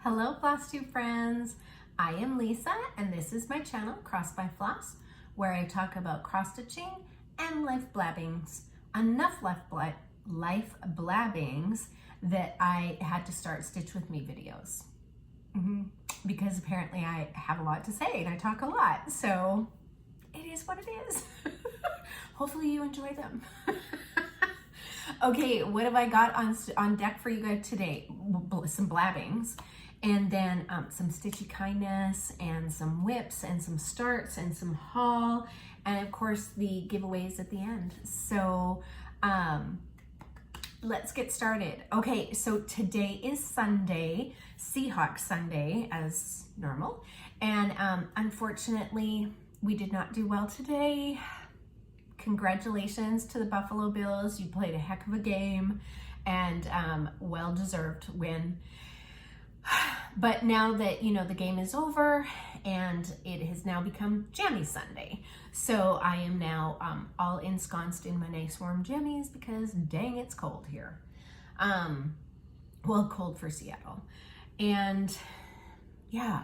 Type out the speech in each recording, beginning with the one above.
Hello Flosstube friends, I am Lisa and this is my channel Cross by Floss, where I talk about cross stitching and life blabbings. Enough life blabbings that I had to start Stitch With Me videos. Because apparently I have a lot to say and I talk a lot, so it is what it is. Hopefully you enjoy them. Okay, what have I got on deck for you guys today? Some blabbings, and then some stitchy kindness, and some whips, and some starts, and some haul, and of course the giveaways at the end. So let's get started. Okay, so today is Sunday, Seahawk Sunday as normal, and unfortunately we did not do well today. Congratulations to the Buffalo Bills. You played a heck of a game and well-deserved win. But now that, you know, the game is over and it has now become Jammy Sunday. So I am now all ensconced in my nice warm jammies because dang, it's cold here. Well, cold for Seattle. And yeah.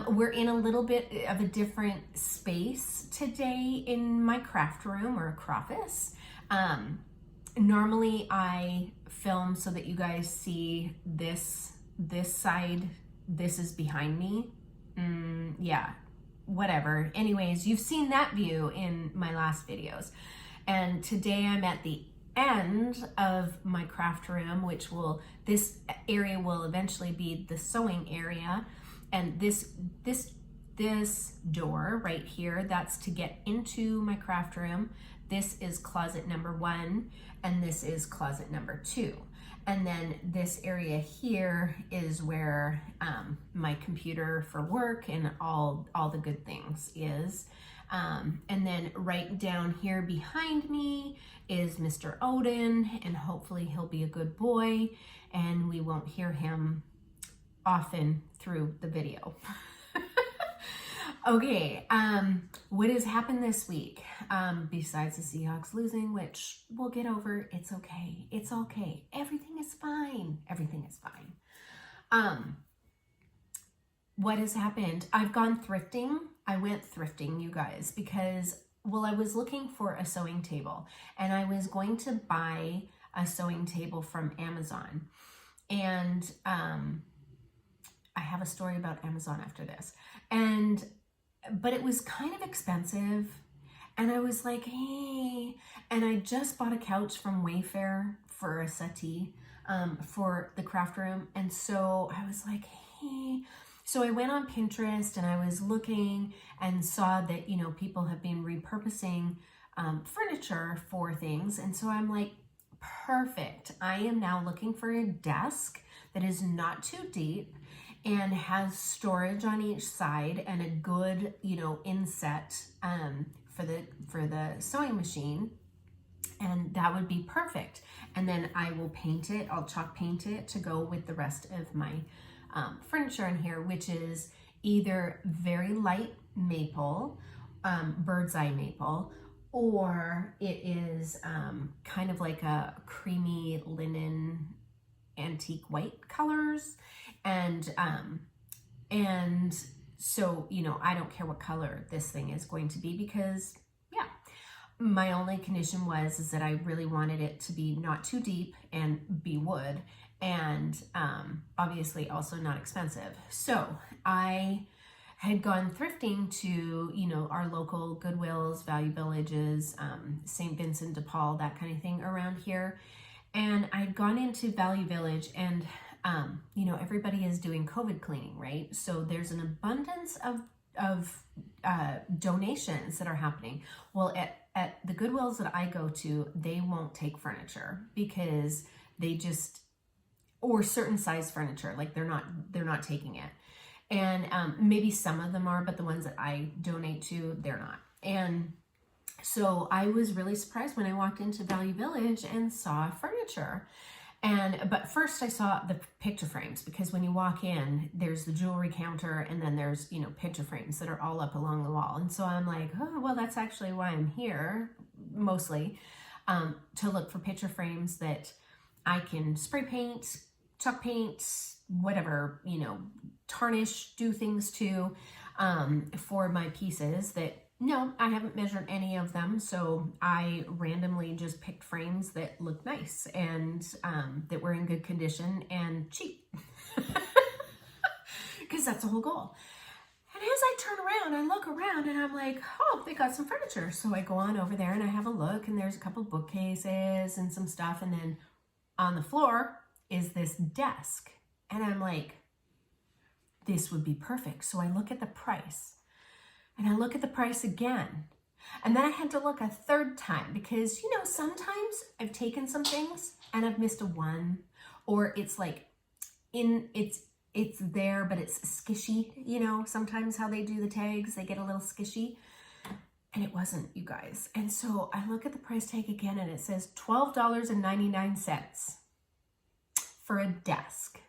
We're in a little bit of a different space today in my craft room or croffice. Normally I film so that you guys see this side. This is behind me. Yeah, whatever. Anyways, you've seen that view in my last videos. And today I'm at the end of my craft room, this area will eventually be the sewing area. And this door right here, that's to get into my craft room. This is closet number 1, and this is closet number 2. And then this area here is where my computer for work and all the good things is. And then right down here behind me is Mr. Odin, and hopefully he'll be a good boy and we won't hear him often through the video. Okay, what has happened this week? Besides the Seahawks losing, which we'll get over, it's okay. It's okay. Everything is fine. Everything is fine. What has happened? I've gone thrifting. I went thrifting, you guys, because, well, I was looking for a sewing table and I was going to buy a sewing table from Amazon. And, I have a story about Amazon after this, but it was kind of expensive, and I was like, hey, and I just bought a couch from Wayfair for a settee for the craft room, and so I was like, hey, so I went on Pinterest and I was looking and saw that, you know, people have been repurposing furniture for things, and so I'm like, perfect. I am now looking for a desk that is not too deep and has storage on each side and a good, you know, inset for the sewing machine, and that would be perfect. And then I will paint it. I'll chalk paint it to go with the rest of my furniture in here, which is either very light maple, bird's eye maple, or it is kind of like a creamy linen antique white colors. And so, you know, I don't care what color this thing is going to be because, yeah, my only condition is that I really wanted it to be not too deep and be wood, and obviously also not expensive. So I had gone thrifting to, you know, our local Goodwills, Value Villages, St. Vincent de Paul, that kind of thing around here. And I'd gone into Value Village, and you know, everybody is doing COVID cleaning, right? So there's an abundance of donations that are happening. Well, at the Goodwills that I go to, they won't take furniture because they just, or certain size furniture, like they're not taking it. And maybe some of them are, but the ones that I donate to, they're not. And so I was really surprised when I walked into Value Village and saw furniture. But first I saw the picture frames, because when you walk in, there's the jewelry counter, and then there's, you know, picture frames that are all up along the wall. And so I'm like, oh, well, that's actually why I'm here, mostly, to look for picture frames that I can spray paint, chalk paint, whatever, you know, tarnish, do things to, for my pieces that, no, I haven't measured any of them. So I randomly just picked frames that look nice and that were in good condition and cheap. Because that's the whole goal. And as I turn around, I look around and I'm like, oh, they got some furniture. So I go on over there and I have a look, and there's a couple bookcases and some stuff. And then on the floor is this desk. And I'm like, this would be perfect. So I look at the price and I look at the price again. And then I had to look a third time because, you know, sometimes I've taken some things and I've missed a one, or it's like it's there, but it's skishy, you know, sometimes how they do the tags, they get a little skishy, and it wasn't, you guys. And so I look at the price tag again and it says $12.99 for a desk.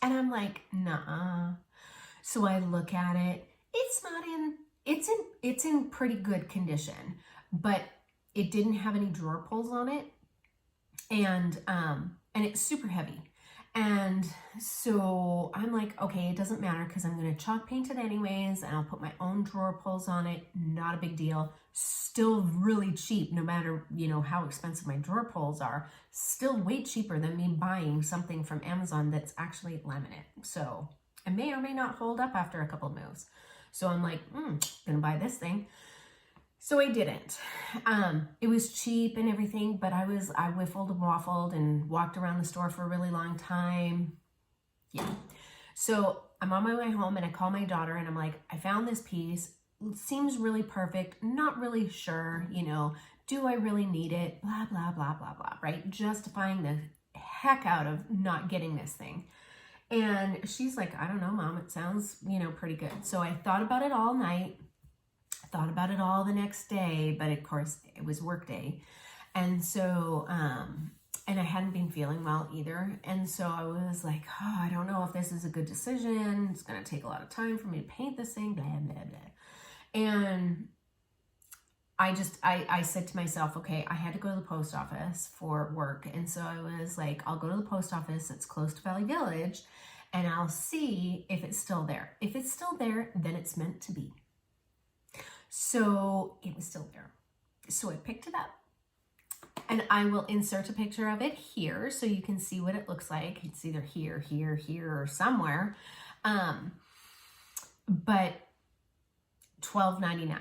And I'm like, nah. So I look at it. It's in pretty good condition, but it didn't have any drawer pulls on it. And it's super heavy. And so I'm like, okay, it doesn't matter because I'm going to chalk paint it anyways, and I'll put my own drawer pulls on it. Not a big deal. Still really cheap, no matter, you know, how expensive my drawer pulls are. Still way cheaper than me buying something from Amazon that's actually laminate. So it may or may not hold up after a couple of moves. So I'm like, gonna buy this thing. So I didn't. It was cheap and everything, but I whiffled and waffled and walked around the store for a really long time. Yeah. So I'm on my way home and I call my daughter and I'm like, I found this piece. It seems really perfect. Not really sure, you know, do I really need it? Blah, blah, blah, blah, blah, right? Justifying the heck out of not getting this thing. And she's like, I don't know, Mom, it sounds, you know, pretty good. So I thought about it all night. Thought about it all the next day, but of course it was work day. And so, and I hadn't been feeling well either. And so I was like, oh, I don't know if this is a good decision. It's going to take a lot of time for me to paint this thing, blah, blah, blah. And I said to myself, okay, I had to go to the post office for work. And so I was like, I'll go to the post office that's close to Valley Village and I'll see if it's still there. If it's still there, then it's meant to be. So it was still there. So I picked it up and I will insert a picture of it here so you can see what it looks like. It's either here, here, here, or somewhere. But $12.99.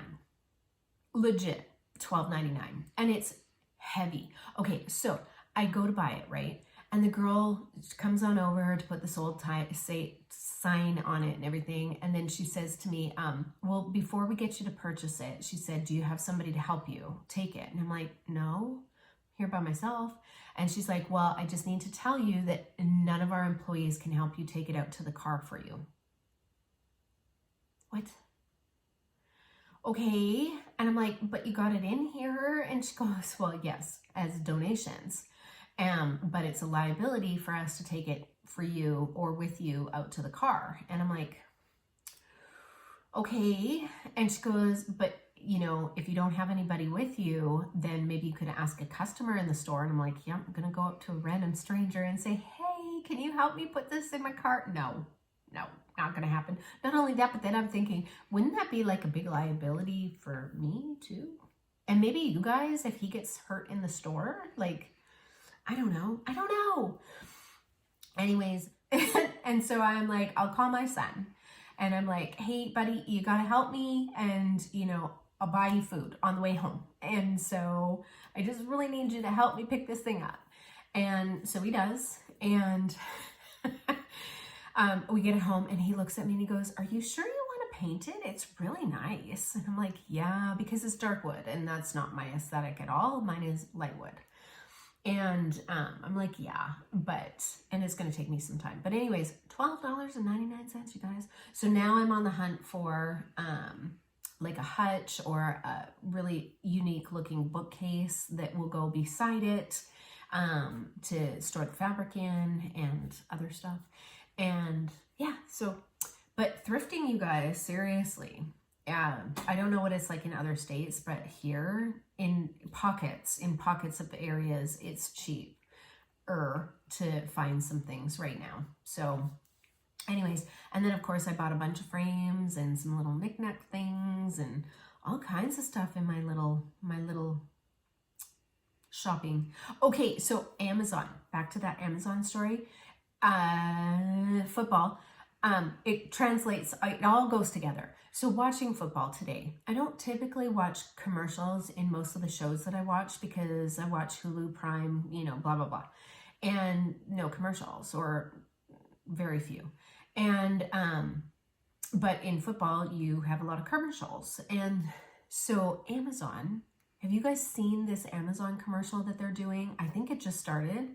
Legit $12.99. And it's heavy. Okay, so I go to buy it, right? And the girl comes on over to put this old sign on it and everything. And then she says to me, well, before we get you to purchase it, she said, do you have somebody to help you take it? And I'm like, no, I'm here by myself. And she's like, well, I just need to tell you that none of our employees can help you take it out to the car for you. What? Okay. And I'm like, but you got it in here? And she goes, well, yes, as donations. But it's a liability for us to take it for you or with you out to the car. And I'm like, okay. And she goes, but you know, if you don't have anybody with you, then maybe you could ask a customer in the store. And I'm like, yeah, I'm going to go up to a random stranger and say, hey, can you help me put this in my cart? No, not going to happen. Not only that, but then I'm thinking, wouldn't that be like a big liability for me too? And maybe you guys, if he gets hurt in the store, like, I don't know. Anyways, and so I'm like, I'll call my son and I'm like, hey buddy, you got to help me. And you know, I'll buy you food on the way home. And so I just really need you to help me pick this thing up. And so he does. And we get it home and he looks at me and he goes, are you sure you want to paint it? It's really nice. And I'm like, yeah, because it's dark wood and that's not my aesthetic at all. Mine is light wood. And I'm like, yeah, and it's going to take me some time. But anyways, $12.99, you guys. So now I'm on the hunt for like a hutch or a really unique looking bookcase that will go beside it to store the fabric in and other stuff. And yeah, so, but thrifting, you guys, seriously. I don't know what it's like in other states, but here in pockets of areas, it's cheap. to find some things right now. So anyways, and then of course I bought a bunch of frames and some little knick-knack things and all kinds of stuff in my little shopping. Okay, so Amazon, back to that Amazon story. Football, it translates, it all goes together. So watching football today, I don't typically watch commercials in most of the shows that I watch because I watch Hulu, Prime, you know, blah, blah, blah. And no commercials, or very few. And, but in football, you have a lot of commercials. And so Amazon, have you guys seen this Amazon commercial that they're doing? I think it just started.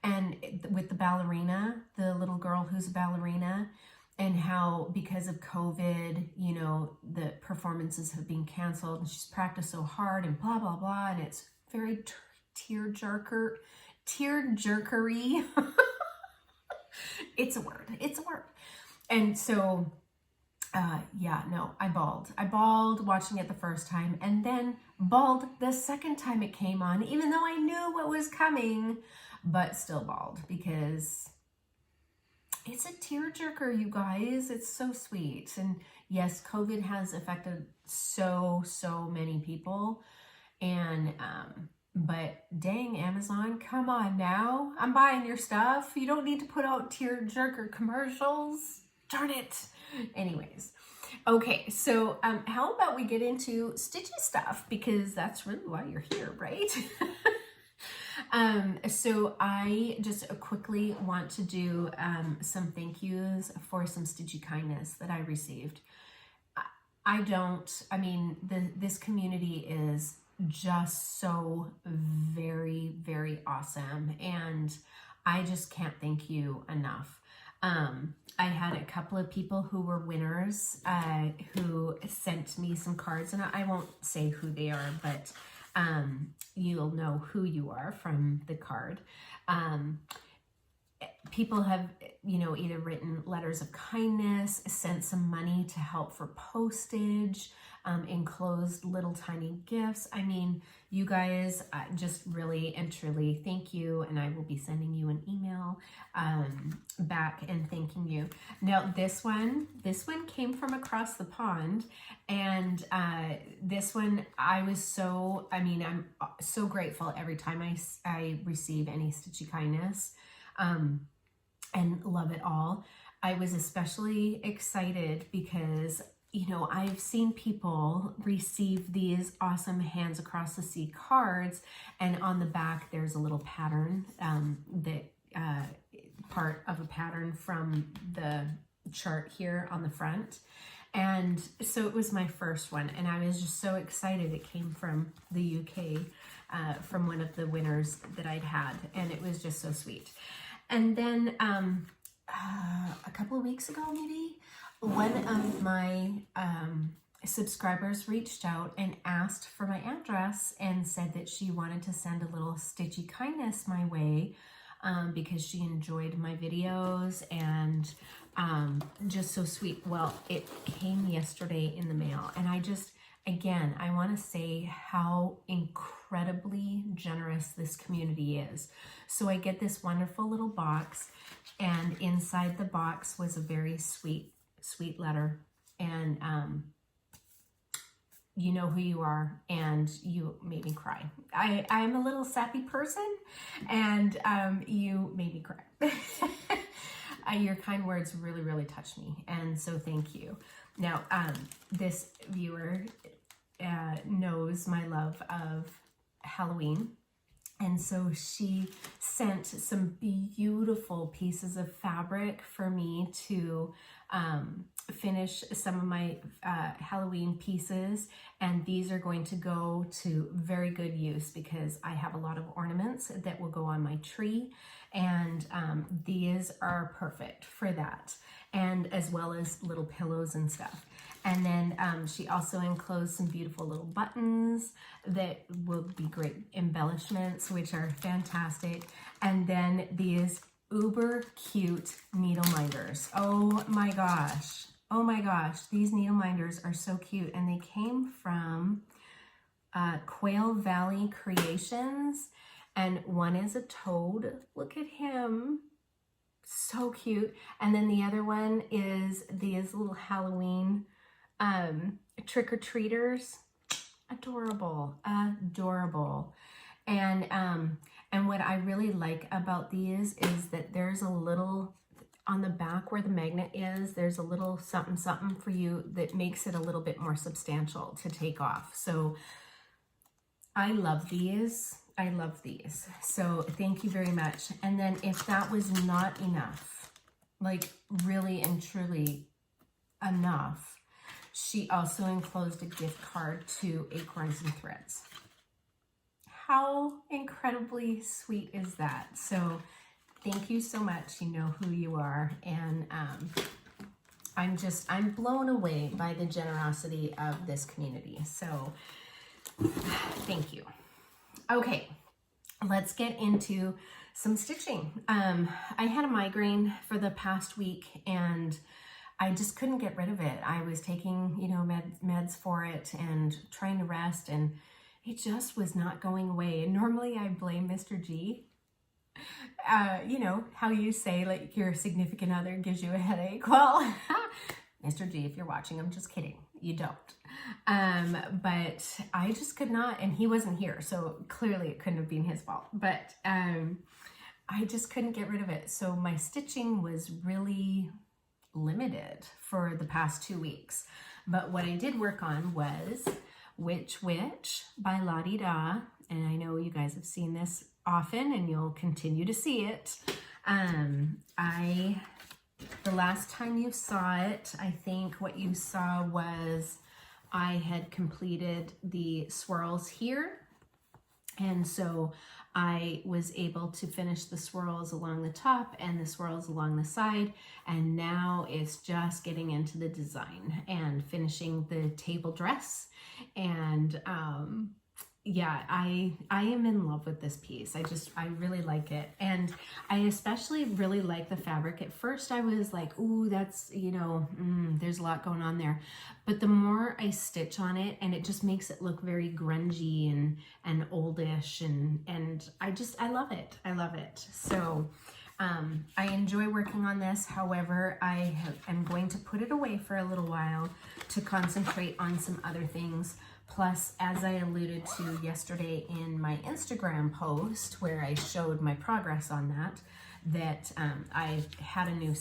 And with the ballerina, the little girl who's a ballerina, and how because of COVID, you know, the performances have been canceled and she's practiced so hard and blah, blah, blah. And it's very tear-jerkery. It's a word. And so, yeah, no, I bawled. I bawled watching it the first time and then bawled the second time it came on, even though I knew what was coming, but still bawled because it's a tearjerker, you guys. It's so sweet. And yes, COVID has affected so many people. And, but dang, Amazon, come on now. I'm buying your stuff. You don't need to put out tearjerker commercials. Darn it. Anyways. Okay, so how about we get into stitchy stuff, because that's really why you're here, right? So I just quickly want to do some thank yous for some stitchy kindness that I received. This community is just so very, very awesome, and I just can't thank you enough. I had a couple of people who were winners who sent me some cards, and I won't say who they are, but you'll know who you are from the card. People have, you know, either written letters of kindness, sent some money to help for postage, enclosed little tiny gifts. I mean, you guys just really and truly thank you, and I will be sending you an email back and thanking you. Now this one came from across the pond, and this one I'm so grateful every time I receive any stitchy kindness, and love it all. I was especially excited because, you know, I've seen people receive these awesome Hands Across the Sea cards, and on the back there's a little pattern, part of a pattern from the chart here on the front. And so it was my first one, and I was just so excited. It came from the UK, from one of the winners that I'd had, and it was just so sweet. And then a couple of weeks ago, maybe, one of my subscribers reached out and asked for my address and said that she wanted to send a little stitchy kindness my way, because she enjoyed my videos, and just so sweet. Well, it came yesterday in the mail, and I want to say how incredibly generous this community is. So I get this wonderful little box, and inside the box was a very sweet letter, and you know who you are, and you made me cry. I'm a little sappy person, and you made me cry. Your kind words really, really touched me, and so thank you. Now, this viewer knows my love of Halloween, and so she sent some beautiful pieces of fabric for me to finish some of my Halloween pieces, and these are going to go to very good use because I have a lot of ornaments that will go on my tree, and these are perfect for that, and as well as little pillows and stuff. And then she also enclosed some beautiful little buttons that will be great embellishments, which are fantastic. And then these uber cute needle minders. Oh my gosh. These needle minders are so cute. And they came from Quail Valley Creations. and one is a toad. Look at him. So cute. And then the other one is these little Halloween trick-or-treaters. Adorable, adorable. And what I really like about these is that there's a little, on the back where the magnet is, there's a little something something for you that makes it a little bit more substantial to take off. So I love these. I love these. So thank you very much. And then if that was not enough, like really and truly enough, she also enclosed a gift card to Acorns and Threads. How incredibly sweet is that? So thank you so much. You know who you are. And I'm blown away by the generosity of this community. So thank you. Okay, let's get into some stitching. I had a migraine for the past week and I just couldn't get rid of it. I was taking, you know, meds for it and trying to rest, and it just was not going away. And normally I blame Mr. G. You know, how you say like your significant other gives you a headache. Well, Mr. G, if you're watching, I'm just kidding. You don't. But I just could not, and he wasn't here, so clearly it couldn't have been his fault. But I just couldn't get rid of it. So my stitching was really limited for the past 2 weeks. But what I did work on was Witch by La-Di-Da, and I know you guys have seen this often and you'll continue to see it. The last time you saw it, I think what you saw was I had completed the swirls here, and so I was able to finish the swirls along the top and the swirls along the side, and now it's just getting into the design and finishing the table dress. And yeah, I am in love with this piece. I really like it. And I especially really like the fabric. At first I was like, ooh, that's, you know, there's a lot going on there. But the more I stitch on it, and it just makes it look very grungy and oldish, and I love it. I love it. So I enjoy working on this. However, am going to put it away for a little while to concentrate on some other things. Plus, as I alluded to yesterday in my Instagram post where I showed my progress on that I had a new,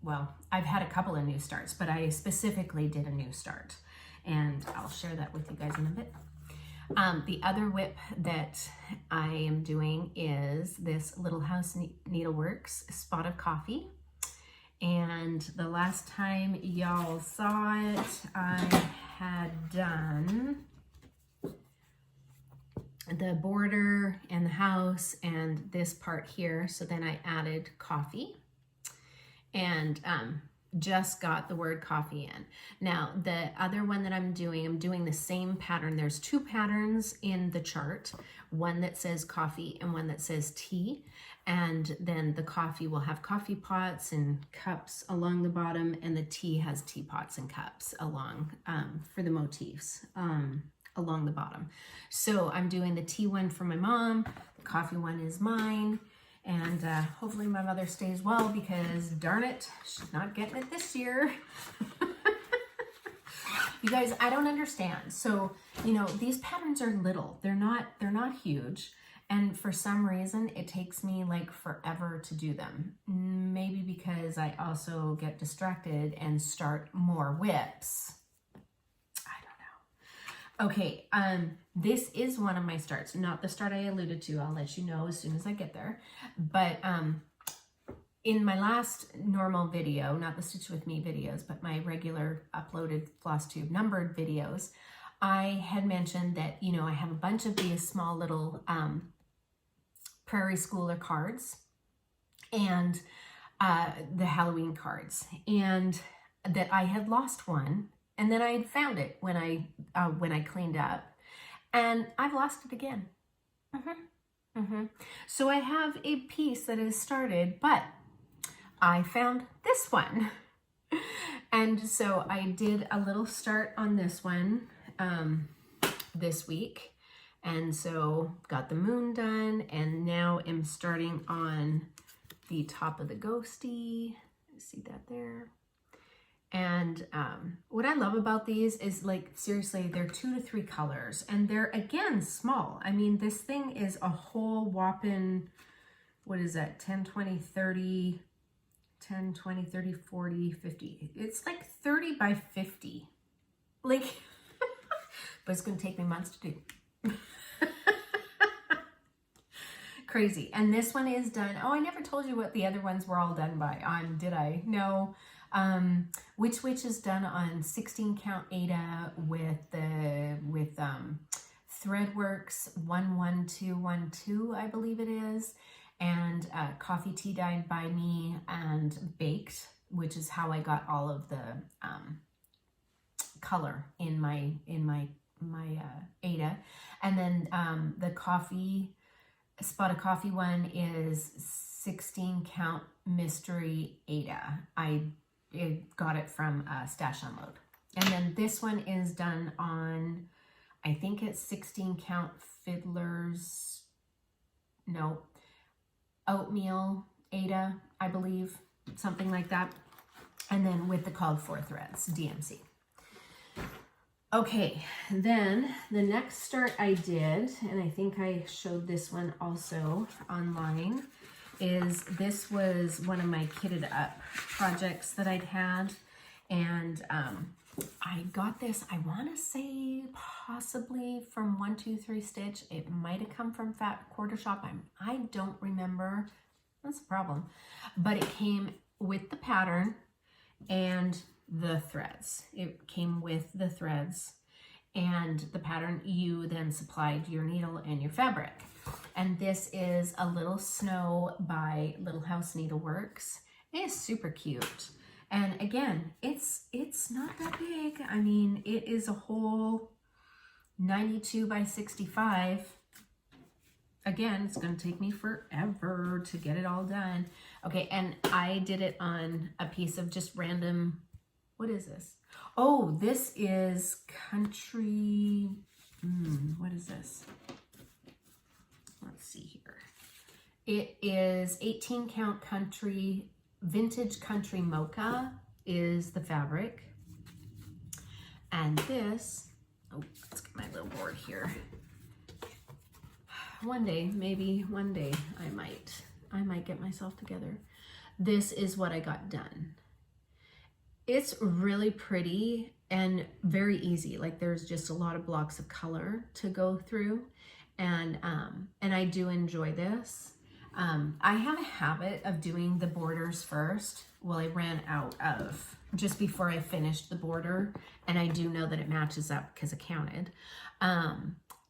well, I've had a couple of new starts, but I specifically did a new start, and I'll share that with you guys in a bit. The other whip that I am doing is this Little House Needleworks Spot of Coffee. And the last time y'all saw it, I had done the border and the house and this part here. So then I added coffee and just got the word coffee in. Now the other one that I'm doing the same pattern. There's 2 patterns in the chart, one that says coffee and one that says tea. And then the coffee will have coffee pots and cups along the bottom, and the tea has teapots and cups along for the motifs along the bottom. So I'm doing the tea one for my mom, the coffee one is mine, and hopefully my mother stays well, because darn it, she's not getting it this year. You guys, I don't understand. So, you know, these patterns are little. They're not huge. And for some reason, it takes me like forever to do them. Maybe because I also get distracted and start more whips. I don't know. Okay, this is one of my starts. Not the start I alluded to. I'll let you know as soon as I get there. But in my last normal video, not the Stitch With Me videos, but my regular uploaded Flosstube numbered videos, I had mentioned that, you know, I have a bunch of these small little Prairie Schooler cards and the Halloween cards, and that I had lost one, and then I had found it when I cleaned up, and I've lost it again. So I have a piece that is started, but I found this one. And so I did a little start on this one this week. And so got the moon done, and now I'm starting on the top of the ghosty. See that there? And what I love about these is, like, seriously, they're 2 to 3 colors, and they're, again, small. I mean, this thing is a whole whopping, what is that, 10, 20, 30, 10, 20, 30, 40, 50. It's like 30 by 50. Like, but it's going to take me months to do. Crazy. And this one is done. Oh, I never told you what the other ones were all done by. Did I? No. Which is done on 16 count Aida with Threadworx 11212, I believe it is, and coffee tea dyed by me and baked, which is how I got all of the color in my Aida. And then the Spot of Coffee one is 16 count mystery Aida. I got it from Stash Unload. And then this one is done on, I think it's 16 count Fiddler's, no, Oatmeal Aida, I believe, something like that. And then with the called for threads, DMC. Okay, then the next start I did, and I think I showed this one also online, is this was one of my kitted up projects that I'd had. And I got this, I want to say possibly from 123 Stitch. It might have come from Fat Quarter Shop. I don't remember. That's a problem. But it came with the pattern and the threads. It came with the threads and the pattern. You then supplied your needle and your fabric. And this is a little snow by Little House Needleworks. It is super cute. And again, it's not that big. I mean, it is a whole 92 by 65. Again, it's going to take me forever to get it all done. Okay, and I did it on a piece of just random, what is this? Oh, this is country, what is this? Let's see here. It is 18 count country, vintage country mocha is the fabric. And this, oh, let's get my little board here. One day, maybe one day, I might get myself together. This is what I got done. It's really pretty and very easy. Like, there's just a lot of blocks of color to go through, and I do enjoy this. I have a habit of doing the borders first. Well, I ran out of just before I finished the border, and I do know that it matches up because I counted.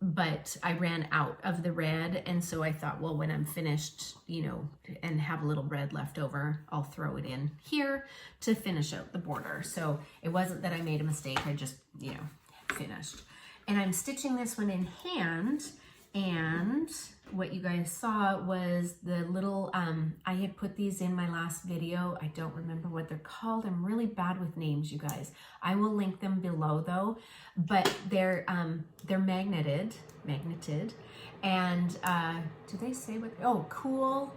But I ran out of the red, and so I thought, well, when I'm finished, you know, and have a little red left over, I'll throw it in here to finish out the border. So it wasn't that I made a mistake, I just, you know, finished. And I'm stitching this one in hand, and what you guys saw was the little, I had put these in my last video. I don't remember what they're called. I'm really bad with names, you guys. I will link them below though, but they're magneted, and do they say what, oh, cool.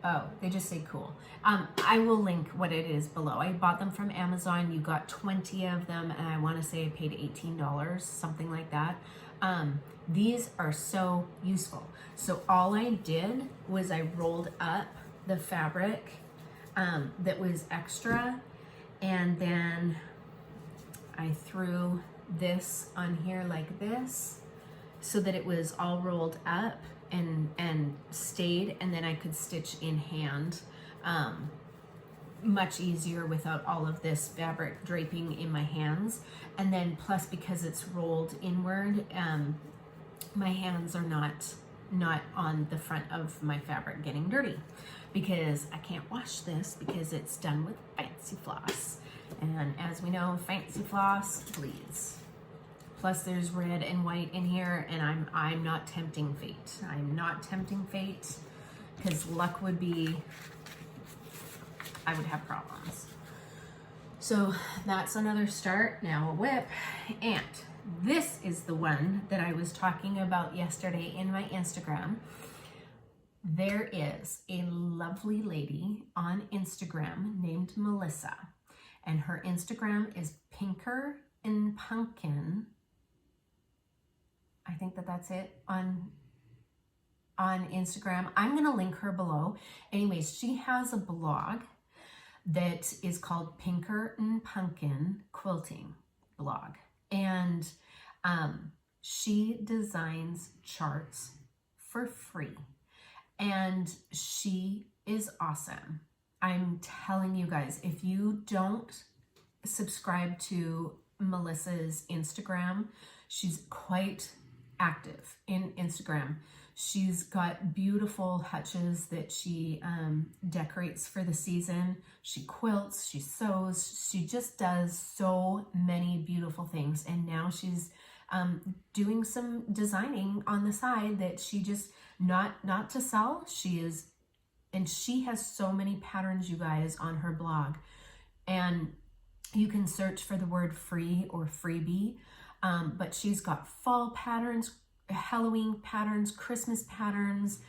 Oh, they just say cool. I will link what it is below. I bought them from Amazon. You got 20 of them, and I want to say I paid $18, something like that. These are so useful. So all I did was I rolled up the fabric that was extra, and then I threw this on here like this so that it was all rolled up and stayed, and then I could stitch in hand much easier without all of this fabric draping in my hands. And then plus, because it's rolled inward, my hands are not on the front of my fabric getting dirty, because I can't wash this because it's done with fancy floss, and as we know, fancy floss bleeds. Plus there's red and white in here, and I'm not tempting fate. I'm not tempting fate, because luck would be, I would have problems. So that's another start. Now a whip, and this is the one that I was talking about yesterday in my Instagram. There is a lovely lady on Instagram named Melissa, and her Instagram is Pinker and Pumpkin. I think that's it on Instagram. I'm going to link her below. Anyways, she has a blog that is called Pinker and Pumpkin Quilting Blog. And she designs charts for free. And she is awesome. I'm telling you guys, if you don't subscribe to Melissa's Instagram, she's quite active in Instagram. She's got beautiful hutches that she decorates for the season. She quilts, she sews, she just does so many beautiful things. And now she's doing some designing on the side that she just, not to sell, and she has so many patterns, you guys, on her blog. And you can search for the word free or freebie, but she's got fall patterns, Halloween patterns, Christmas patterns,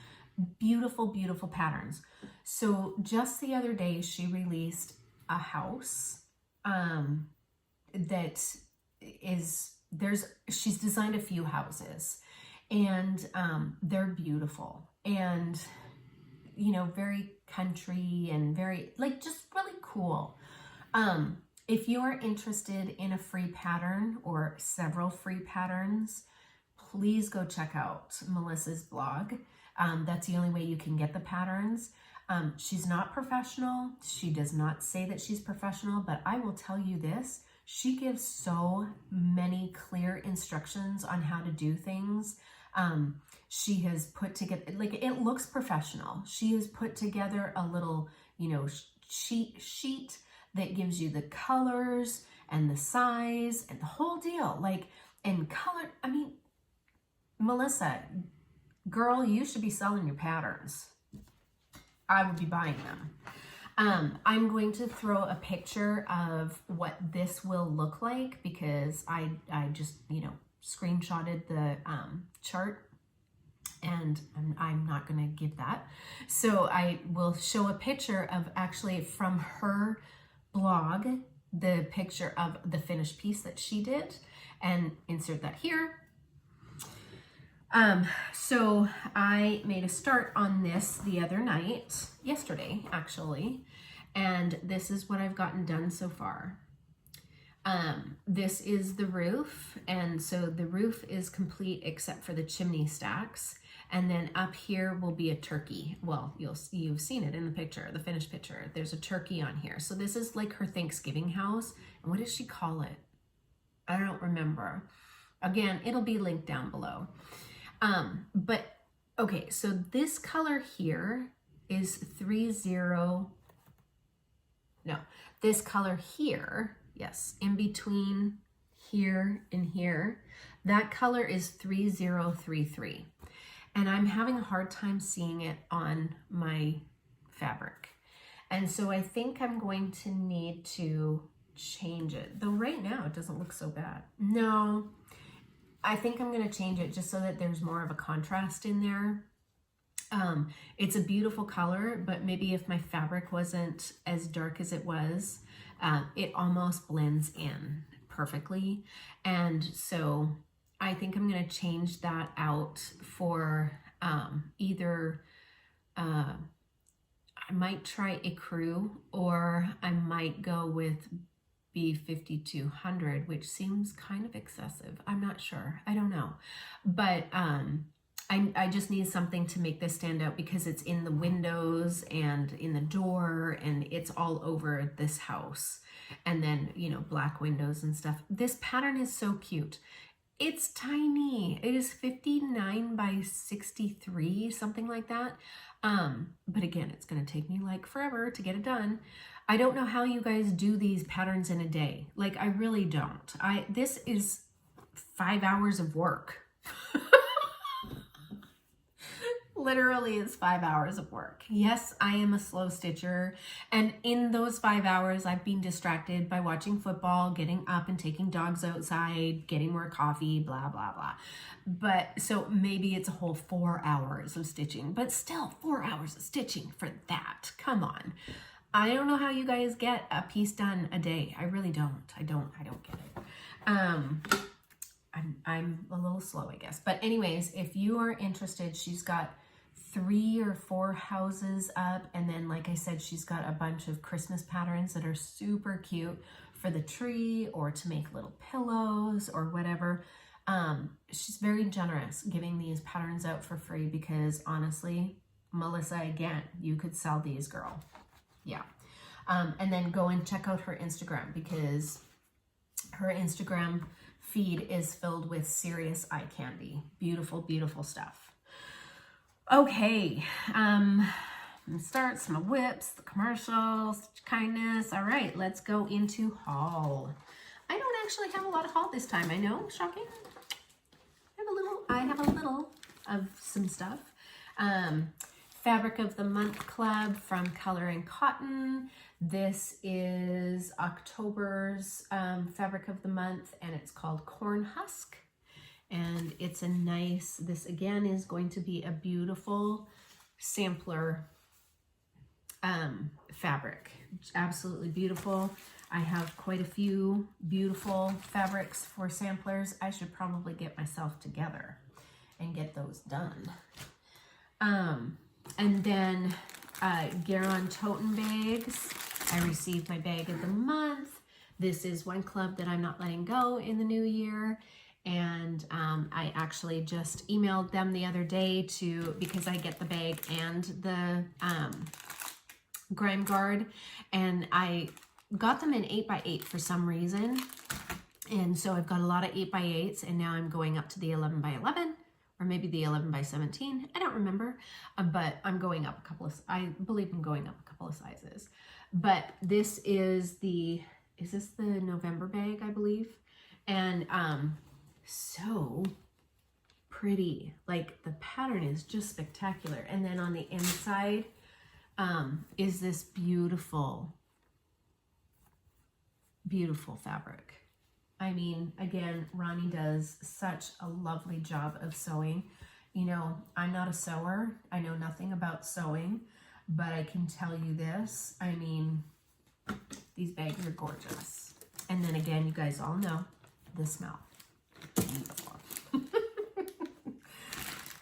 beautiful, beautiful patterns. So just the other day, she released a house she's designed a few houses, and they're beautiful and, you know, very country and very, like, just really cool. If you're interested in a free pattern or several free patterns, please go check out Melissa's blog. That's the only way you can get the patterns. She's not professional. She does not say that she's professional, but I will tell you this. She gives so many clear instructions on how to do things. She has put together, like, it looks professional. She has put together a little, you know, sheet that gives you the colors and the size and the whole deal. Like, and color, I mean, Melissa, girl, you should be selling your patterns. I would be buying them. I'm going to throw a picture of what this will look like because I just, you know, screenshotted the chart, and I'm not going to give that. So I will show a picture of, actually from her blog, the picture of the finished piece that she did, and insert that here. So I made a start on this the other night, yesterday actually, and this is what I've gotten done so far. This is the roof, and so the roof is complete except for the chimney stacks, and then up here will be a turkey. Well, you've seen it in the picture, the finished picture. There's a turkey on here. So this is like her Thanksgiving house. And what does she call it? I don't remember. Again, it'll be linked down below. But okay, so this color here is this color here, yes, in between here and here, that color is 3033. And I'm having a hard time seeing it on my fabric. And so I think I'm going to need to change it. Though right now it doesn't look so bad. No. I think I'm going to change it just so that there's more of a contrast in there. It's a beautiful color, but maybe if my fabric wasn't as dark as it was, it almost blends in perfectly. And so I think I'm going to change that out for either, I might try ecru, or I might go with B5200, which seems kind of excessive. I'm not sure. I don't know. But I just need something to make this stand out because it's in the windows and in the door, and it's all over this house. And then, you know, black windows and stuff. This pattern is so cute. It's tiny. It is 59 by 63, something like that. But again, it's going to take me like forever to get it done. I don't know how you guys do these patterns in a day. Like, I really don't. This is 5 hours of work. literally is 5 hours of work. Yes, I am a slow stitcher, and in those 5 hours I've been distracted by watching football, getting up and taking dogs outside, getting more coffee, blah blah blah. But so maybe it's a whole 4 hours of stitching, but still 4 hours of stitching for that. Come on. I don't know how you guys get a piece done a day. I really don't. I don't get it. I'm a little slow, I guess. But anyways, if you are interested, she's got 3 or 4 houses up, and then like I said, she's got a bunch of Christmas patterns that are super cute for the tree or to make little pillows or whatever. She's very generous giving these patterns out for free because honestly, Melissa, again, you could sell these, girl. Yeah. And then go and check out her Instagram because her Instagram feed is filled with serious eye candy. Beautiful, beautiful stuff. Okay. Starts, my whips, the commercials, kindness. All right, let's go into haul. I don't actually have a lot of haul this time. I know, shocking. I have a little of some stuff. Fabric of the Month Club from Color and Cotton. This is October's Fabric of the Month, and it's called Corn Husk. And it's a nice, this again is going to be a beautiful sampler fabric. It's absolutely beautiful. I have quite a few beautiful fabrics for samplers. I should probably get myself together and get those done. And then Garon Toten bags. I received my bag of the month. This is one club that I'm not letting go in the new year. And I actually just emailed them the other day because I get the bag and the grime guard, and I got them in 8x8 for some reason. And so I've got a lot of 8x8s, and now I'm going up to the 11x11. Or maybe the 11x17, I don't remember, but I'm going up a couple of, I believe I'm going up a couple of sizes. But this is this the November bag, I believe? And so pretty, like the pattern is just spectacular. And then on the inside is this beautiful, beautiful fabric. I mean, again, Ronnie does such a lovely job of sewing. You know, I'm not a sewer. I know nothing about sewing, but I can tell you this. I mean, these bags are gorgeous. And then again, you guys all know the smell. Beautiful.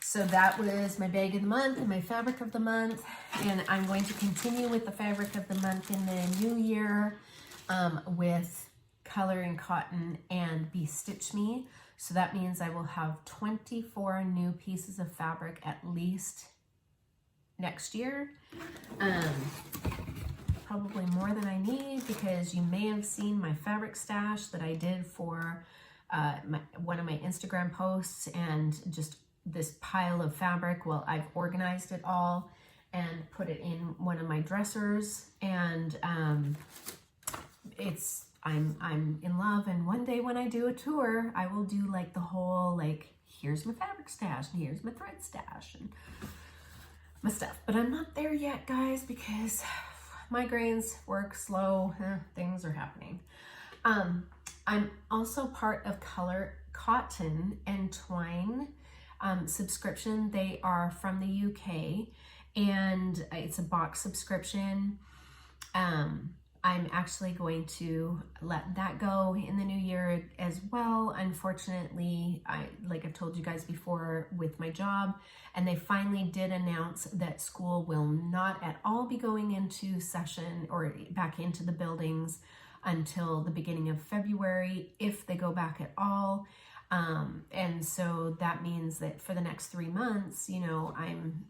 So that was my bag of the month and my fabric of the month. And I'm going to continue with the fabric of the month in the new year with Color and Cotton and Be Stitch Me. So that means I will have 24 new pieces of fabric at least next year. Probably more than I need because you may have seen my fabric stash that I did for one of my Instagram posts, and just this pile of fabric. Well, I've organized it all and put it in one of my dressers, and I'm in love, and one day when I do a tour, I will do like the whole, like, here's my fabric stash, and here's my thread stash, and my stuff. But I'm not there yet, guys, because migraines, work slow, things are happening. I'm also part of Color, Cotton, and Twine subscription. They are from the UK, and it's a box subscription. I'm actually going to let that go in the new year as well. Unfortunately, like I've told you guys before, with my job, and they finally did announce that school will not at all be going into session or back into the buildings until the beginning of February, if they go back at all. And so that means that for the next 3 months, you know,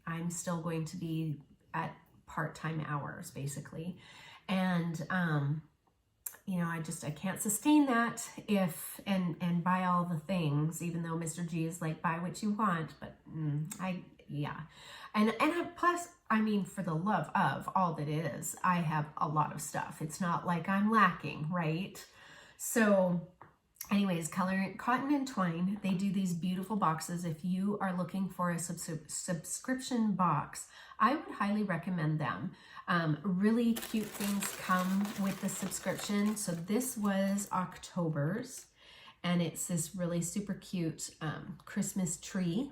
I'm still going to be at part-time hours, basically. And, you know, I can't sustain that and buy all the things, even though Mr. G is like, buy what you want, but yeah. And plus, I mean, for the love of all that is, I have a lot of stuff. It's not like I'm lacking, right? So anyways, Cotton and Twine, they do these beautiful boxes. If you are looking for a subscription box, I would highly recommend them. Really cute things come with the subscription. So this was October's, and it's this really super cute Christmas tree.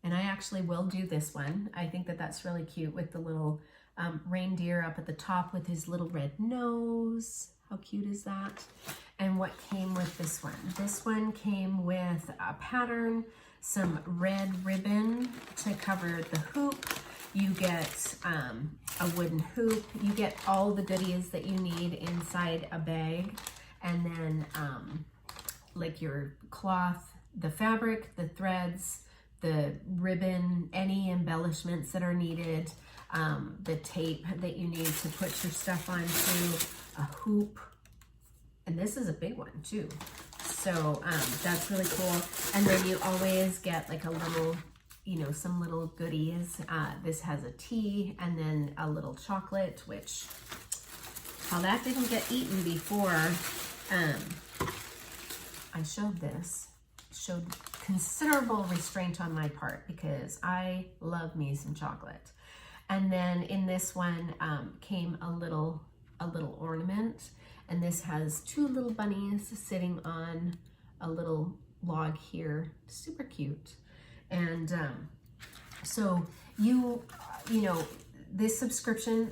And I actually will do this one. I think that that's really cute with the little reindeer up at the top with his little red nose. How cute is that? And what came with this one? This one came with a pattern, some red ribbon to cover the hoop. You get a wooden hoop. You get all the goodies that you need inside a bag. And then like your cloth, the fabric, the threads, the ribbon, any embellishments that are needed, the tape that you need to put your stuff onto, a hoop, and this is a big one too. So that's really cool. And then you always get like a little, you know, some little goodies. This has a tea and then a little chocolate, which how that didn't get eaten before I showed this, showed considerable restraint on my part because I love me some chocolate. And then in this one came a little ornament, and this has two little bunnies sitting on a little log here. Super cute. And so you know, this subscription,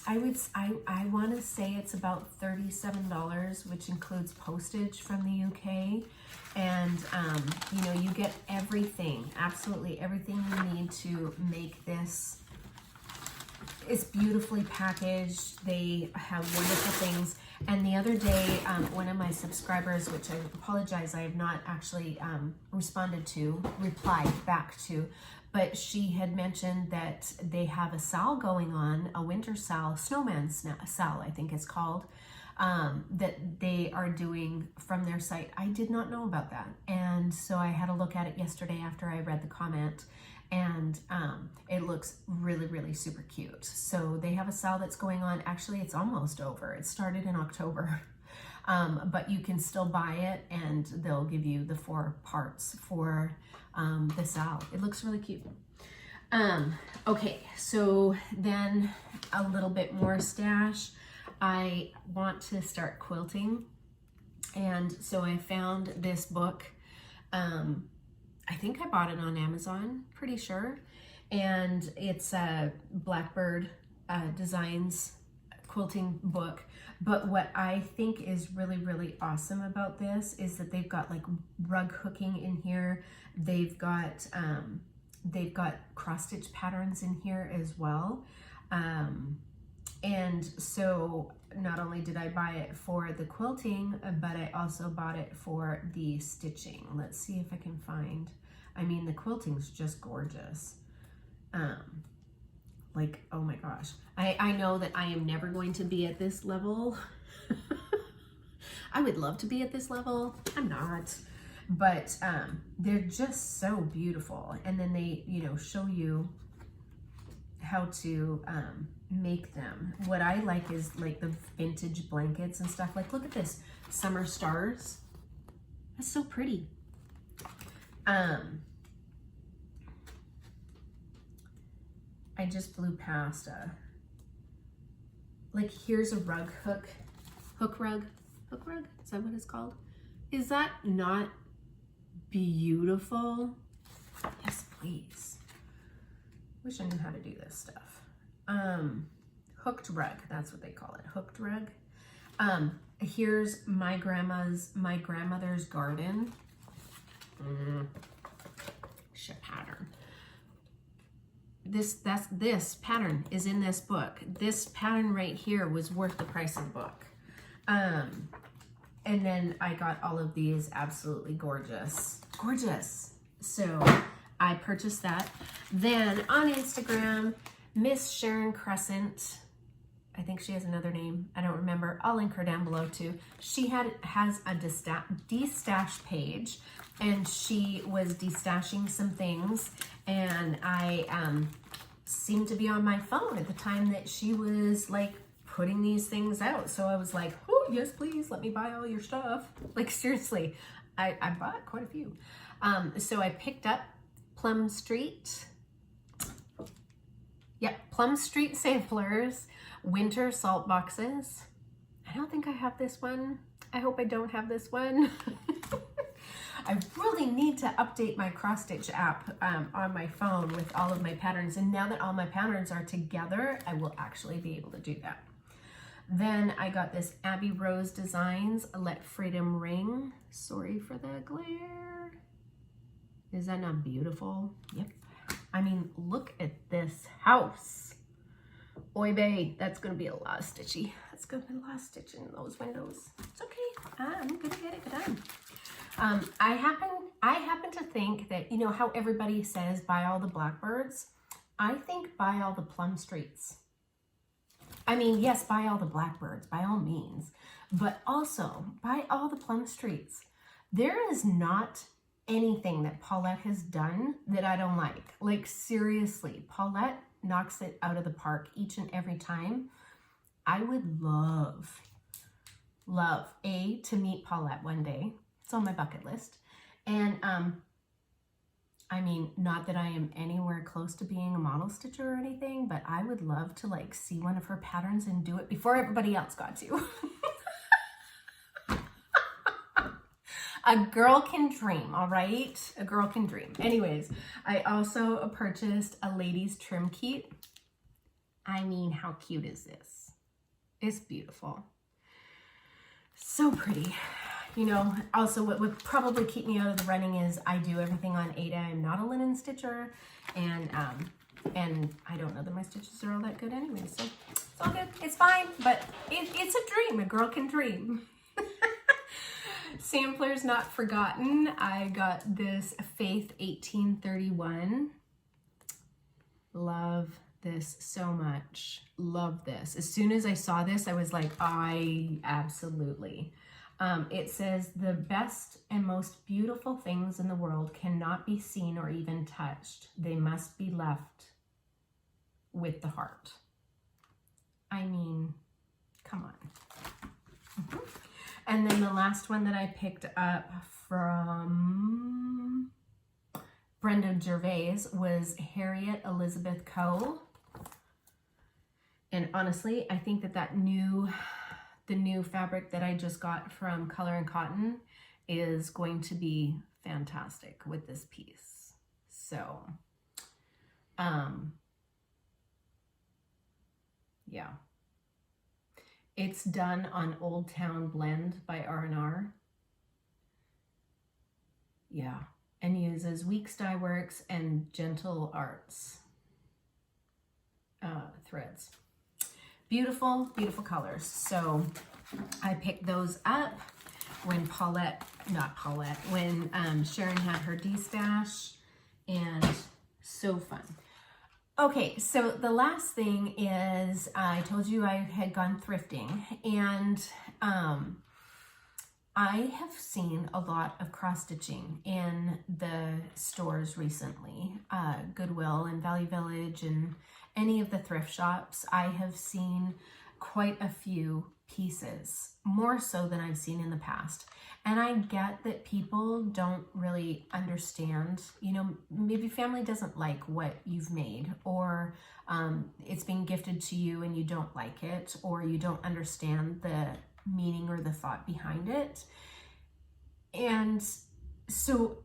I want to say it's about $37, which includes postage from the UK. And, you know, you get everything, absolutely everything you need to make this. It's beautifully packaged. They have wonderful things. And the other day, one of my subscribers, which I apologize, I have not actually replied back to, but she had mentioned that they have a sale going on, a winter sale, snowman sale, I think it's called, that they are doing from their site. I did not know about that. And so I had a look at it yesterday after I read the comment, and it looks really, really super cute. So they have a sale that's going on. Actually, it's almost over. It started in October, but you can still buy it, and they'll give you the 4 parts for the sale. It looks really cute. Okay, so then a little bit more stash. I want to start quilting, and so I found this book. I think I bought it on Amazon, pretty sure, and it's a Blackbird Designs quilting book. But what I think is really, really awesome about this is that they've got like rug hooking in here. They've got cross stitch patterns in here as well. And so not only did I buy it for the quilting, but I also bought it for the stitching. Let's see if I can find, I mean, the quilting's just gorgeous. Like, oh my gosh. I know that I am never going to be at this level. I would love to be at this level. I'm not. But they're just so beautiful. And then they, you know, show you how to make them. What I like is like the vintage blankets and stuff. Like, look at this, summer stars. That's so pretty. I just blew past like, here's a rug hook rug, is that what it's called? Is that not beautiful? Yes, please. Wish I knew how to do this stuff. Hooked rug, that's what they call it, hooked rug. Here's my grandmother's garden. Pattern. This pattern is in this book. This pattern right here was worth the price of the book. And then I got all of these absolutely gorgeous. So I purchased that. Then on Instagram, Miss Sharon Crescent, I think she has another name, I don't remember. I'll link her down below too. She has a destash page, and she was destashing some things, and I seemed to be on my phone at the time that she was like putting these things out. So I was like, whoo, yes, please, let me buy all your stuff. Like, seriously, I bought quite a few. So I picked up Plum Street. Yep, Plum Street samplers, winter salt boxes. I don't think I have this one. I hope I don't have this one. I really need to update my cross stitch app on my phone with all of my patterns. And now that all my patterns are together, I will actually be able to do that. Then I got this Abby Rose Designs Let Freedom Ring. Sorry for the glare. Is that not beautiful? Yep. I mean, look at this house. Oy vey, that's gonna be a lot of stitchy. That's gonna be a lot of stitching in those windows. It's okay, I'm gonna get it done. I happen to think that, you know how everybody says buy all the blackbirds? I think buy all the Plum Streets. I mean, yes, buy all the blackbirds, by all means, but also buy all the Plum Streets. There is not anything that Paulette has done that I don't like. Like, seriously, Paulette knocks it out of the park each and every time. I would love to meet Paulette one day. It's on my bucket list. And I mean, not that I am anywhere close to being a model stitcher or anything, but I would love to like see one of her patterns and do it before everybody else got to. A girl can dream, all right? A girl can dream. Anyways, I also purchased a ladies trim kit. I mean, how cute is this? It's beautiful. So pretty. You know, also what would probably keep me out of the running is I do everything on Aida. I'm not a linen stitcher, and I don't know that my stitches are all that good anyway, so it's all good. It's fine, but it's a dream. A girl can dream. Samplers Not Forgotten. I got this Faith 1831. Love this so much. Love this. As soon as I saw this, I was like, I absolutely. It says, the best and most beautiful things in the world cannot be seen or even touched. They must be left with the heart. I mean, come on. Mm-hmm. And then the last one that I picked up from Brenda Gervais was Harriet Elizabeth Coe. And honestly, I think that the new fabric that I just got from Color and Cotton is going to be fantastic with this piece. So, yeah. It's done on Old Town Blend by R&R. Yeah, and uses Weeks Dye Works and Gentle Arts threads. Beautiful, beautiful colors. So I picked those up when when Sharon had her D-stash, and so fun. Okay, so the last thing is I told you I had gone thrifting, and I have seen a lot of cross-stitching in the stores recently, Goodwill and Value Village and any of the thrift shops. I have seen quite a few pieces, more so than I've seen in the past. And I get that people don't really understand, you know, maybe family doesn't like what you've made, or it's being gifted to you and you don't like it, or you don't understand the meaning or the thought behind it. And so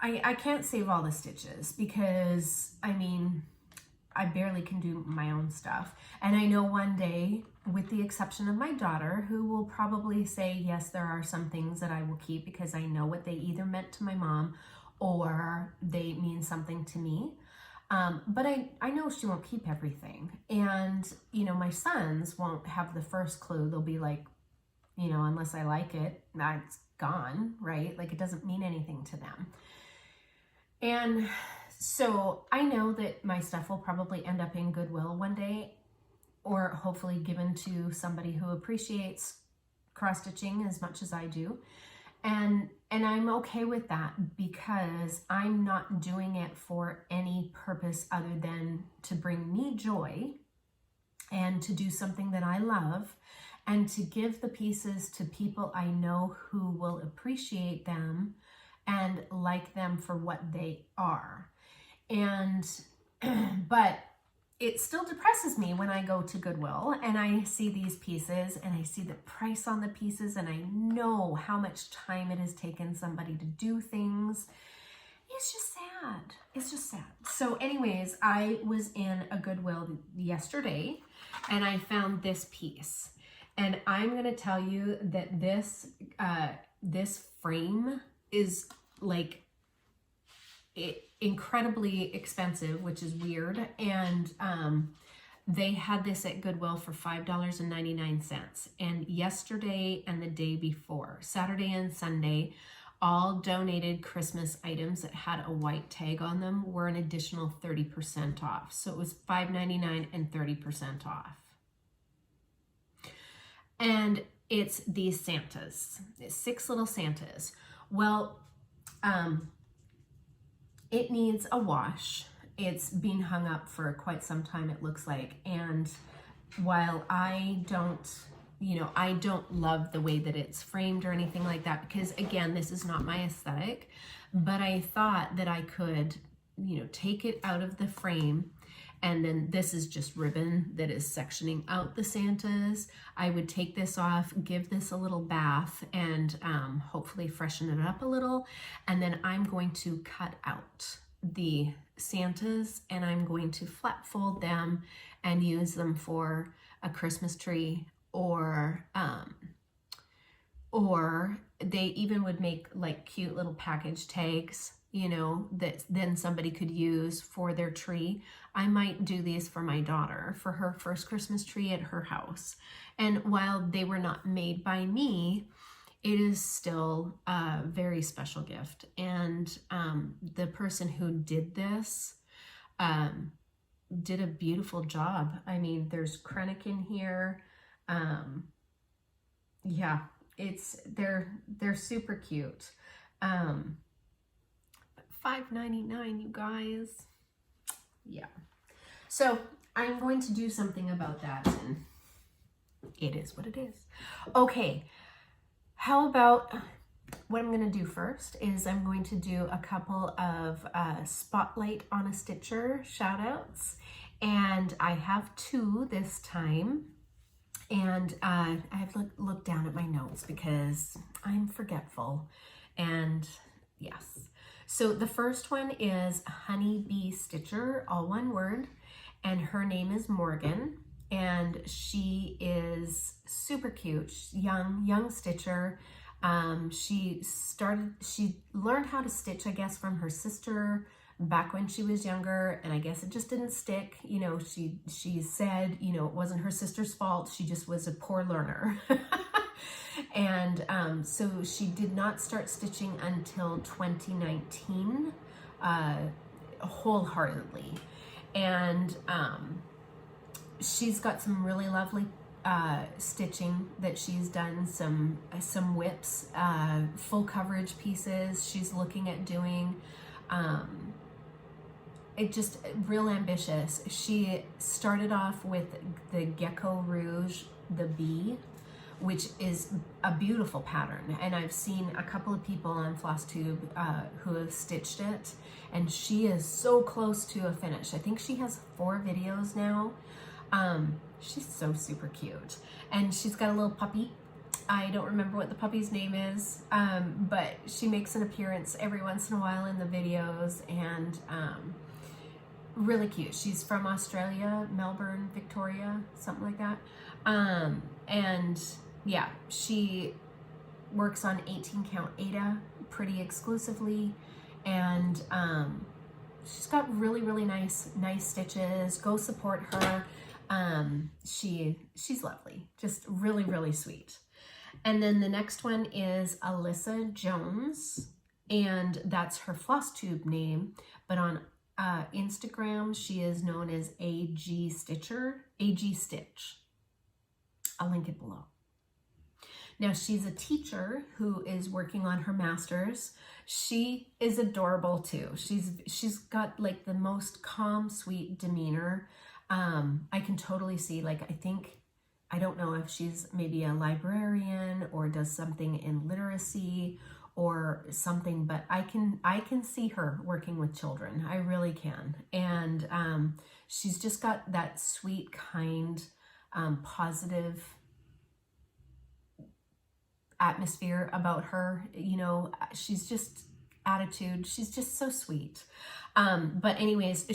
I can't save all the stitches because, I mean, I barely can do my own stuff. And I know one day, with the exception of my daughter, who will probably say, yes, there are some things that I will keep because I know what they either meant to my mom or they mean something to me. But I know she won't keep everything. And, you know, my sons won't have the first clue. They'll be like, you know, unless I like it, it's gone, right? Like, it doesn't mean anything to them. And so I know that my stuff will probably end up in Goodwill one day, or hopefully given to somebody who appreciates cross-stitching as much as I do. And I'm okay with that because I'm not doing it for any purpose other than to bring me joy and to do something that I love and to give the pieces to people I know who will appreciate them and like them for what they are. And, but it still depresses me when I go to Goodwill and I see these pieces and I see the price on the pieces and I know how much time it has taken somebody to do things. It's just sad. It's just sad. So anyways, I was in a Goodwill yesterday and I found this piece. And I'm going to tell you that this frame is like incredibly expensive, which is weird. And they had this at Goodwill for $5.99. And yesterday and the day before, Saturday and Sunday, all donated Christmas items that had a white tag on them were an additional 30% off. So it was $5.99 and 30% off. And it's these Santas, 6 little Santas. Well, it needs a wash. It's been hung up for quite some time, it looks like. And while I don't love the way that it's framed or anything like that, because again, this is not my aesthetic, but I thought that I could, take it out of the frame. And then this is just ribbon that is sectioning out the Santas. I would take this off, give this a little bath, and hopefully freshen it up a little. And then I'm going to cut out the Santas and I'm going to flat fold them and use them for a Christmas tree, or they even would make like cute little package tags, that then somebody could use for their tree. I might do these for my daughter for her first Christmas tree at her house. And while they were not made by me, it is still a very special gift. And the person who did this did a beautiful job. I mean, there's Krennic in here. Yeah, they're super cute. $5.99, you guys. Yeah. So I'm going to do something about that, and it is what it is. Okay. How about what I'm going to do first is I'm going to do a couple of Spotlight on a Stitcher shout outs, and I have 2 this time. And I have to look down at my notes because I'm forgetful. And yes. So the first one is Honeybee Stitcher, all one word. And her name is Morgan. And she is super cute. She's young stitcher. She learned how to stitch, I guess, from her sister back when she was younger, and I guess it just didn't stick. She said, it wasn't her sister's fault. She just was a poor learner. And so she did not start stitching until 2019, wholeheartedly. And she's got some really lovely stitching that she's done, some whips, full coverage pieces she's looking at doing. It just real ambitious. She started off with the Gecko Rouge, the bee, which is a beautiful pattern. And I've seen a couple of people on Flosstube who have stitched it, and she is so close to a finish. I think she has 4 videos now. She's so super cute. And she's got a little puppy. I don't remember what the puppy's name is, but she makes an appearance every once in a while in the videos, and really cute. She's from Australia, Melbourne, Victoria, something like that. And yeah, she works on 18 count Aida pretty exclusively, and she's got really nice stitches. Go support her. She's lovely, just really sweet. And then the next one is Alyssa Jones, and that's her Flosstube name, but on Instagram she is known as AG Stitch. I'll link it below. Now, she's a teacher who is working on her master's. She is adorable too. She's got like the most calm, sweet demeanor. I can totally see, like, I I don't know if she's maybe a librarian or does something in literacy or something, but I can see her working with children. I really can. And she's just got that sweet, kind, positive atmosphere about her. You know, she's just attitude. She's just so sweet. But anyways,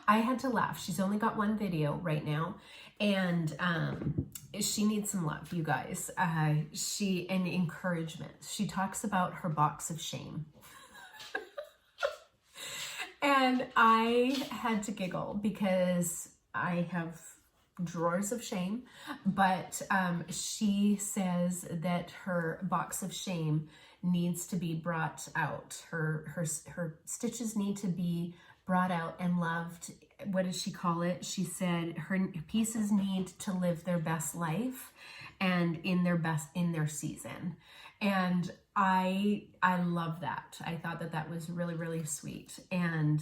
I had to laugh. She's only got one video right now, and she needs some love, you guys. And encouragement. She talks about her box of shame. And I had to giggle because I have drawers of shame, but she says that her box of shame needs to be brought out. Her stitches need to be brought out and loved. What did she call it? She said her pieces need to live their best life and in their season. And I love that. I thought that was really, really sweet. And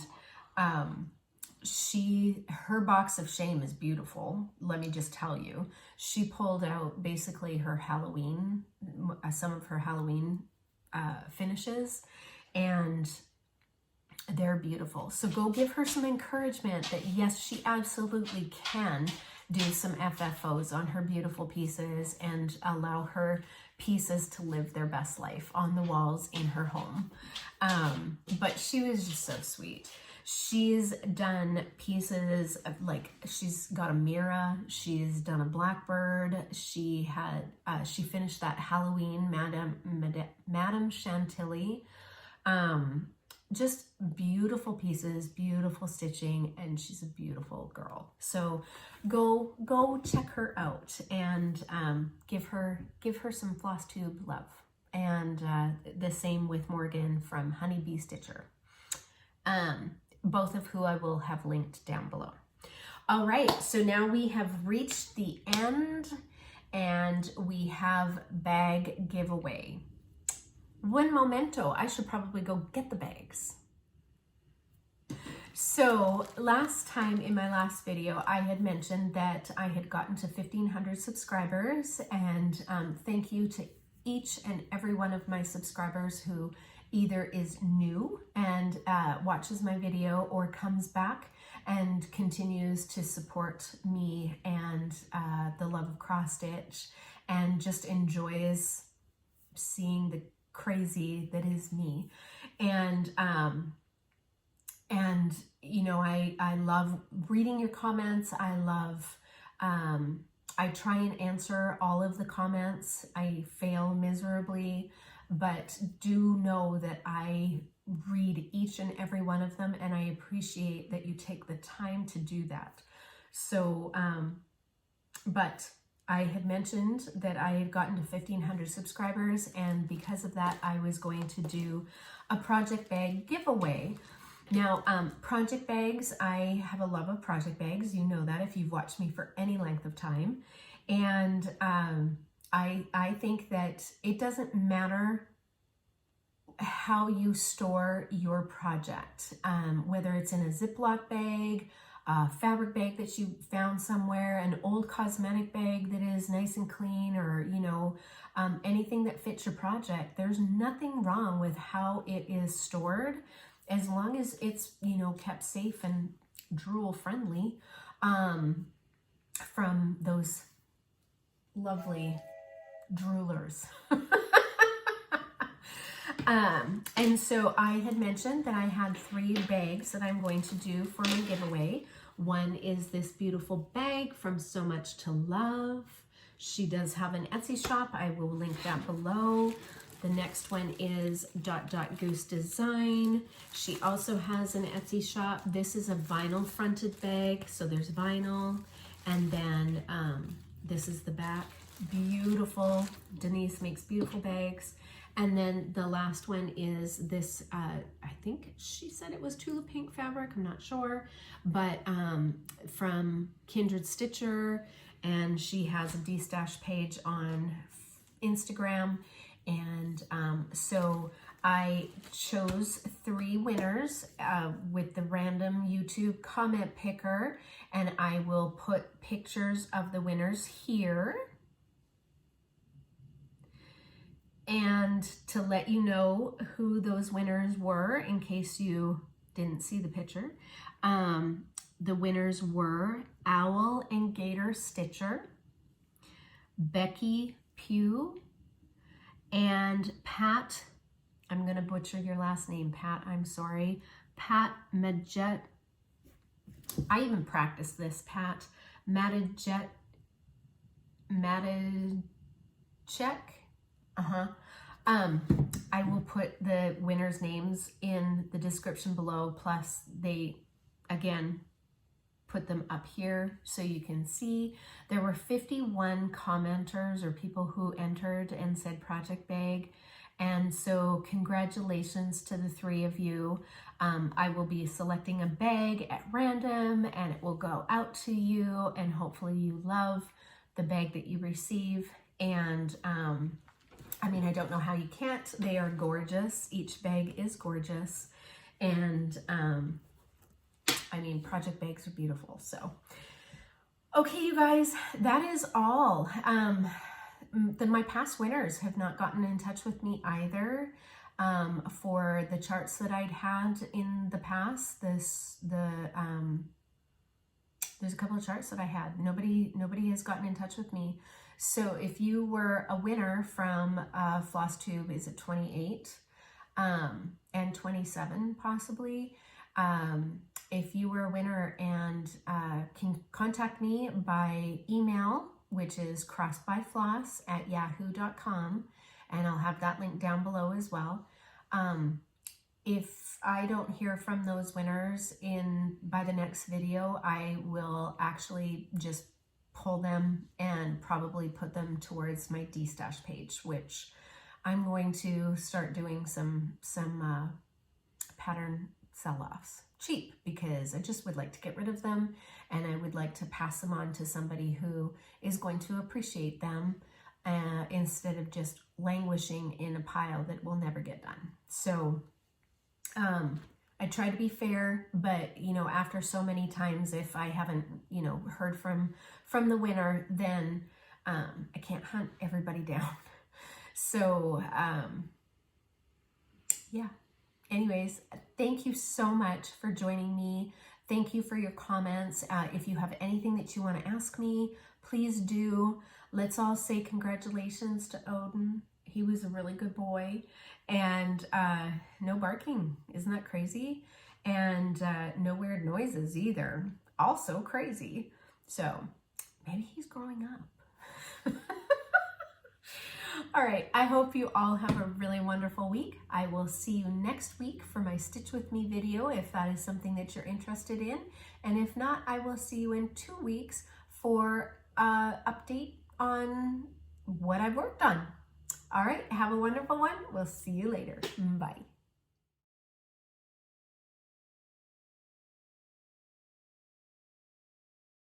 her box of shame is beautiful. Let me just tell you, she pulled out basically her Halloween, some of her Halloween finishes, and they're beautiful. So go give her some encouragement that yes, she absolutely can do some FFOs on her beautiful pieces and allow her pieces to live their best life on the walls in her home. But she was just so sweet. She's done pieces of, like, she's got a Mira, she's done a Blackbird, she finished that Halloween Madame Chantilly. Just beautiful pieces, beautiful stitching, and she's a beautiful girl. So go check her out and give her some Flosstube love. And the same with Morgan from Honeybee Stitcher. Both of who I will have linked down below. All right, so now we have reached the end and we have bag giveaway. One momento, I should probably go get the bags. So last time in my last video, I had mentioned that I had gotten to 1,500 subscribers, and thank you to each and every one of my subscribers who either is new and watches my video or comes back and continues to support me and the love of cross stitch and just enjoys seeing the crazy that is me. And you know, I love reading your comments. I love, I try and answer all of the comments. I fail miserably, but do know that I read each and every one of them, and I appreciate that you take the time to do that. So, but I had mentioned that I had gotten to 1,500 subscribers, and because of that, I was going to do a project bag giveaway. Now, project bags, I have a love of project bags. You know that if you've watched me for any length of time. And I think that it doesn't matter how you store your project, whether it's in a Ziploc bag, a fabric bag that you found somewhere, an old cosmetic bag that is nice and clean, or, you know, anything that fits your project. There's nothing wrong with how it is stored, as long as it's, you know, kept safe and drool friendly, from those lovely droolers. And so I had mentioned that I had 3 bags that I'm going to do for my giveaway. One is this beautiful bag from So Much to Love. She does have an Etsy shop. I will link that below. The next one is Goose Design. She also has an Etsy shop. This is a vinyl fronted bag, so there's vinyl. And then this is the back. Beautiful. Denise makes beautiful bags. And then the last one is this, I think she said it was Tulip Pink fabric, I'm not sure, but from Kindred Stitcher, and she has a D-Stash page on Instagram. And so I chose 3 winners with the random YouTube comment picker, and I will put pictures of the winners here. And to let you know who those winners were, in case you didn't see the picture, the winners were OwlandGator Stitcher, Becki Pugh, and Pat. I'm going to butcher your last name, Pat. I'm sorry. Pat Matejcek. I even practiced this, Pat. Matejcek. I will put the winners' names in the description below. Plus, they, again, put them up here so you can see. There were 51 commenters or people who entered and said project bag. And so congratulations to the 3 of you. I will be selecting a bag at random and it will go out to you, and hopefully you love the bag that you receive. And I mean, I don't know how you can't. They are gorgeous. Each bag is gorgeous. And I mean, project bags are beautiful. So, okay, you guys, that is all. My past winners have not gotten in touch with me either for the charts that I'd had in the past. There's a couple of charts that I had. Nobody has gotten in touch with me. So if you were a winner from Flosstube, is it 28 and 27 possibly? If you were a winner and can contact me by email, which is crossbyfloss@yahoo.com, and I'll have that link down below as well. If I don't hear from those winners by the next video, I will actually just pull them and probably put them towards my D-stash page, which I'm going to start doing some pattern sell-offs cheap, because I just would like to get rid of them, and I would like to pass them on to somebody who is going to appreciate them instead of just languishing in a pile that will never get done. So I try to be fair, but you know, after so many times, if I haven't, you know, heard from the winner, then I can't hunt everybody down. So yeah. Anyways, thank you so much for joining me. Thank you for your comments. If you have anything that you want to ask me, please do. Let's all say congratulations to Odin. He was a really good boy. And no barking. Isn't that crazy? And no weird noises either. Also crazy. So maybe he's growing up. All right, I hope you all have a really wonderful week. I will see you next week for my Stitch With Me video, if that is something that you're interested in. And if not, I will see you in 2 weeks for an update on what I've worked on. All right, have a wonderful one. We'll see you later. Bye.